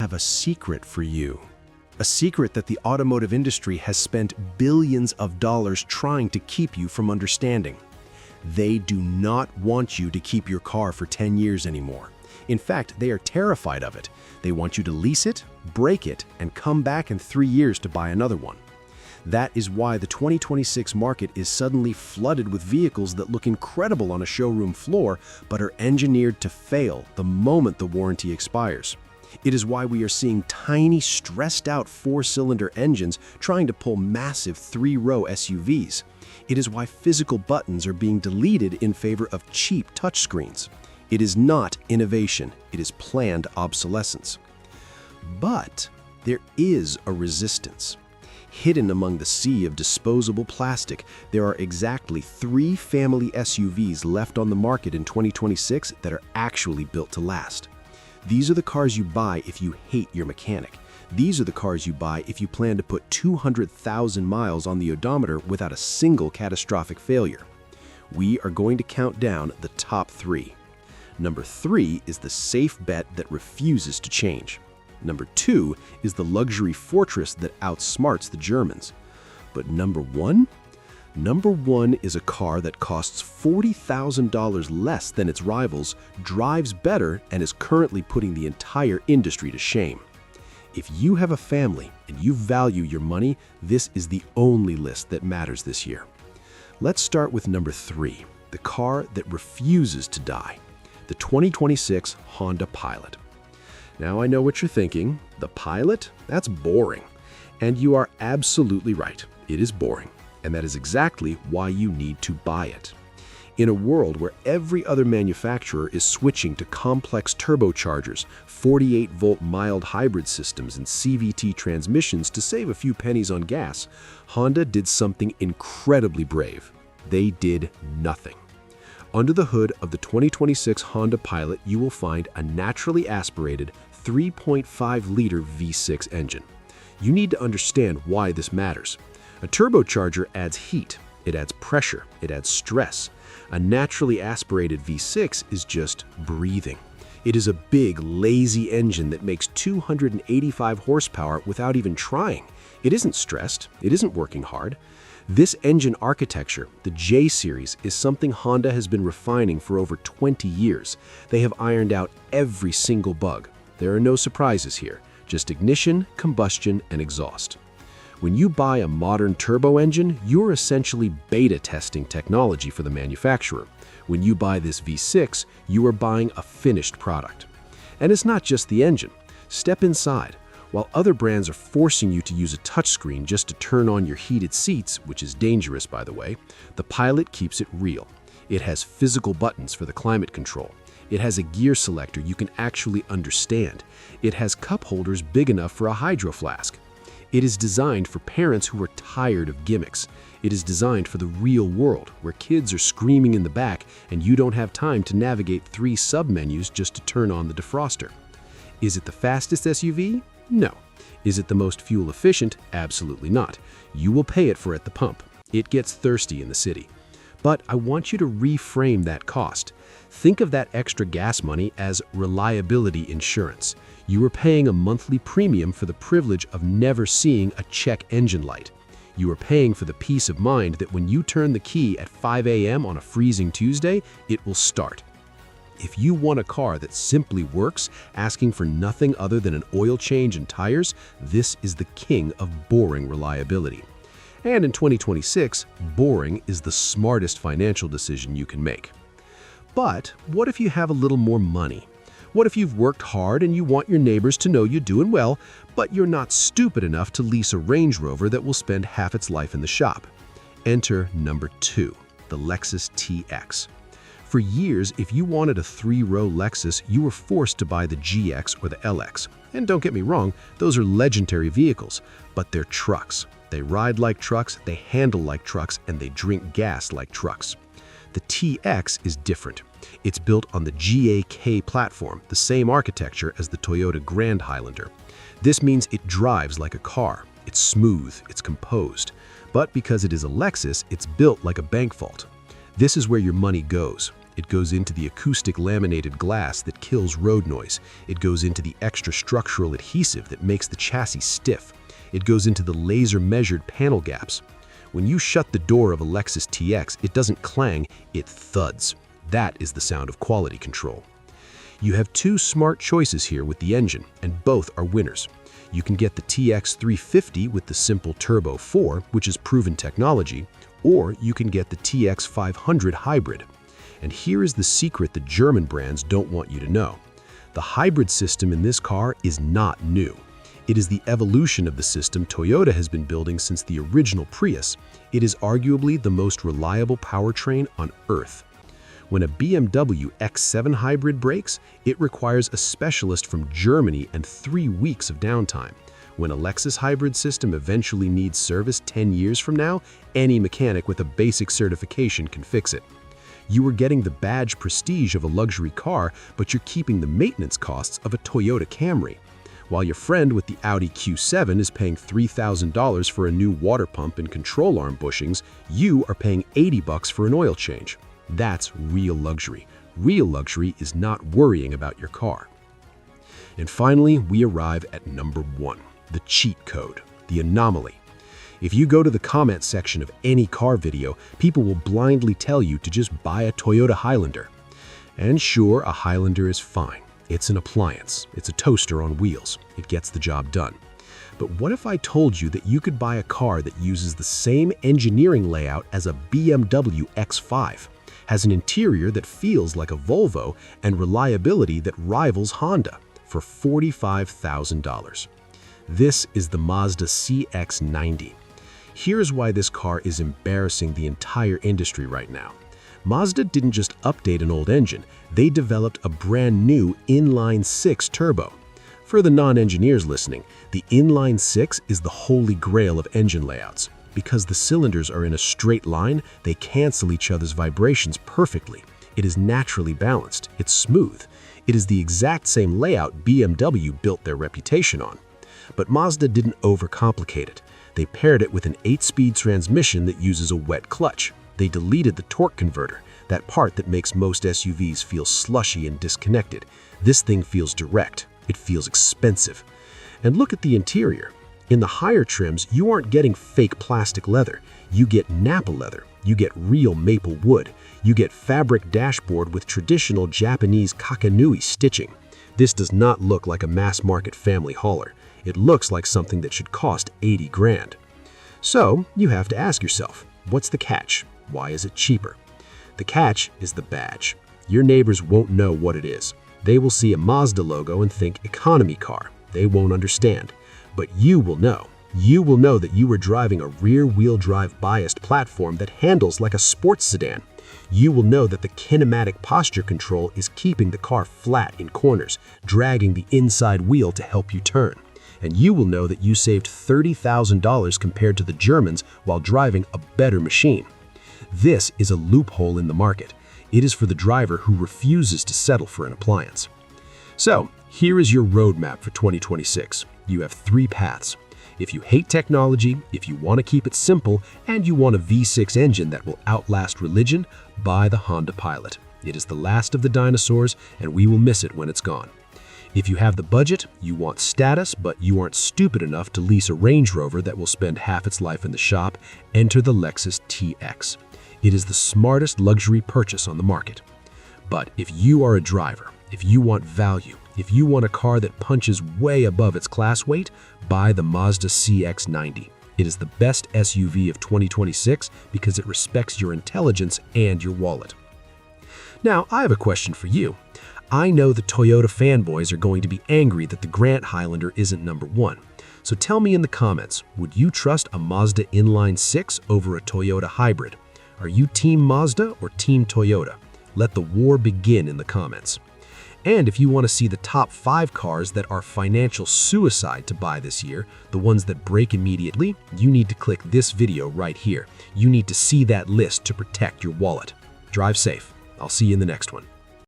have a secret for you. A secret that the automotive industry has spent billions of dollars trying to keep you from understanding. They do not want you to keep your car for 10 years anymore. In fact, they are terrified of it. They want you to lease it, break it, and come back in 3 years to buy another one. That is why the 2026 market is suddenly flooded with vehicles that look incredible on a showroom floor, but are engineered to fail the moment the warranty expires. It is why we are seeing tiny, stressed-out 4-cylinder engines trying to pull massive 3-row SUVs. It is why physical buttons are being deleted in favor of cheap touchscreens. It is not innovation, it is planned obsolescence. But there is a resistance. Hidden among the sea of disposable plastic, there are exactly 3 family SUVs left on the market in 2026 that are actually built to last. These are the cars you buy if you hate your mechanic. These are the cars you buy if you plan to put 200,000 miles on the odometer without a single catastrophic failure. We are going to count down the top 3. Number 3 is the safe bet that refuses to change. Number 2 is the luxury fortress that outsmarts the Germans. But number 1? Number 1 is a car that costs $40,000 less than its rivals, drives better, and is currently putting the entire industry to shame. If you have a family and you value your money, this is the only list that matters this year. Let's start with number 3, the car that refuses to die, the 2026 Honda Pilot. Now I know what you're thinking, the Pilot? That's boring. And you are absolutely right, it is boring. And that is exactly why you need to buy it. In a world where every other manufacturer is switching to complex turbochargers, 48-volt mild hybrid systems, and CVT transmissions to save a few pennies on gas, Honda did something incredibly brave. They did nothing. Under the hood of the 2026 Honda Pilot, you will find a naturally aspirated 3.5-liter V6 engine. You need to understand why this matters. A turbocharger adds heat, it adds pressure, it adds stress. A naturally aspirated V6 is just breathing. It is a big, lazy engine that makes 285 horsepower without even trying. It isn't stressed, it isn't working hard. This engine architecture, the J-Series, is something Honda has been refining for over 20 years. They have ironed out every single bug. There are no surprises here, just ignition, combustion, and exhaust. When you buy a modern turbo engine, you're essentially beta testing technology for the manufacturer. When you buy this V6, you are buying a finished product. And it's not just the engine. Step inside. While other brands are forcing you to use a touchscreen just to turn on your heated seats, which is dangerous by the way, the Pilot keeps it real. It has physical buttons for the climate control. It has a gear selector you can actually understand. It has cup holders big enough for a hydro flask. It is designed for parents who are tired of gimmicks. It is designed for the real world, where kids are screaming in the back and you don't have time to navigate 3 submenus just to turn on the defroster. Is it the fastest SUV? No. Is it the most fuel efficient? Absolutely not. You will pay it for at the pump. It gets thirsty in the city. But I want you to reframe that cost. Think of that extra gas money as reliability insurance. You are paying a monthly premium for the privilege of never seeing a check engine light. You are paying for the peace of mind that when you turn the key at 5 a.m. on a freezing Tuesday, it will start. If you want a car that simply works, asking for nothing other than an oil change and tires, this is the king of boring reliability. And in 2026, boring is the smartest financial decision you can make. But what if you have a little more money? What if you've worked hard and you want your neighbors to know you're doing well, but you're not stupid enough to lease a Range Rover that will spend half its life in the shop? Enter number 2, the Lexus TX. For years, if you wanted a 3-row Lexus, you were forced to buy the GX or the LX. And don't get me wrong, those are legendary vehicles, but they're trucks. They ride like trucks, they handle like trucks, and they drink gas like trucks. The TX is different. It's built on the GAK platform, the same architecture as the Toyota Grand Highlander. This means it drives like a car. It's smooth, it's composed. But because it is a Lexus, it's built like a bank vault. This is where your money goes. It goes into the acoustic laminated glass that kills road noise. It goes into the extra structural adhesive that makes the chassis stiff. It goes into the laser-measured panel gaps. When you shut the door of a Lexus TX, it doesn't clang, it thuds. That is the sound of quality control. You have two smart choices here with the engine, and both are winners. You can get the TX 350 with the simple Turbo 4, which is proven technology, or you can get the TX 500 hybrid. And here is the secret the German brands don't want you to know. The hybrid system in this car is not new. It is the evolution of the system Toyota has been building since the original Prius. It is arguably the most reliable powertrain on Earth. When a BMW X7 hybrid breaks, it requires a specialist from Germany and 3 weeks of downtime. When a Lexus hybrid system eventually needs service 10 years from now, any mechanic with a basic certification can fix it. You are getting the badge prestige of a luxury car, but you're keeping the maintenance costs of a Toyota Camry. While your friend with the Audi Q7 is paying $3,000 for a new water pump and control arm bushings, you are paying $80 for an oil change. That's real luxury. Real luxury is not worrying about your car. And finally, we arrive at number 1, the cheat code, the anomaly. If you go to the comment section of any car video, people will blindly tell you to just buy a Toyota Highlander. And sure, a Highlander is fine. It's an appliance. It's a toaster on wheels. It gets the job done. But what if I told you that you could buy a car that uses the same engineering layout as a BMW X5, has an interior that feels like a Volvo, and reliability that rivals Honda for $45,000? This is the Mazda CX-90. Here's why this car is embarrassing the entire industry right now. Mazda didn't just update an old engine, they developed a brand new inline-6 turbo. For the non-engineers listening, the inline-6 is the holy grail of engine layouts. Because the cylinders are in a straight line, they cancel each other's vibrations perfectly. It is naturally balanced, it's smooth. It is the exact same layout BMW built their reputation on. But Mazda didn't overcomplicate it. They paired it with an 8-speed transmission that uses a wet clutch. They deleted the torque converter, that part that makes most SUVs feel slushy and disconnected. This thing feels direct. It feels expensive. And look at the interior. In the higher trims, you aren't getting fake plastic leather. You get Nappa leather. You get real maple wood. You get fabric dashboard with traditional Japanese kakanui stitching. This does not look like a mass-market family hauler. It looks like something that should cost 80 grand. So, you have to ask yourself, what's the catch? Why is it cheaper? The catch is the badge. Your neighbors won't know what it is. They will see a Mazda logo and think economy car. They won't understand. But you will know. You will know that you are driving a rear-wheel drive biased platform that handles like a sports sedan. You will know that the kinematic posture control is keeping the car flat in corners, dragging the inside wheel to help you turn. And you will know that you saved $30,000 compared to the Germans while driving a better machine. This is a loophole in the market. It is for the driver who refuses to settle for an appliance. So, here is your roadmap for 2026. You have 3 paths. If you hate technology, if you want to keep it simple, and you want a V6 engine that will outlast religion, buy the Honda Pilot. It is the last of the dinosaurs, and we will miss it when it's gone. If you have the budget, you want status, but you aren't stupid enough to lease a Range Rover that will spend half its life in the shop, enter the Lexus TX. It is the smartest luxury purchase on the market. But if you are a driver, if you want value, if you want a car that punches way above its class weight, buy the Mazda CX-90. It is the best SUV of 2026 because it respects your intelligence and your wallet. Now, I have a question for you. I know the Toyota fanboys are going to be angry that the Grant Highlander isn't number 1. So tell me in the comments, would you trust a Mazda inline-6 over a Toyota hybrid? Are you Team Mazda or Team Toyota? Let the war begin in the comments. And if you want to see the top 5 cars that are financial suicide to buy this year, the ones that break immediately, you need to click this video right here. You need to see that list to protect your wallet. Drive safe. I'll see you in the next one.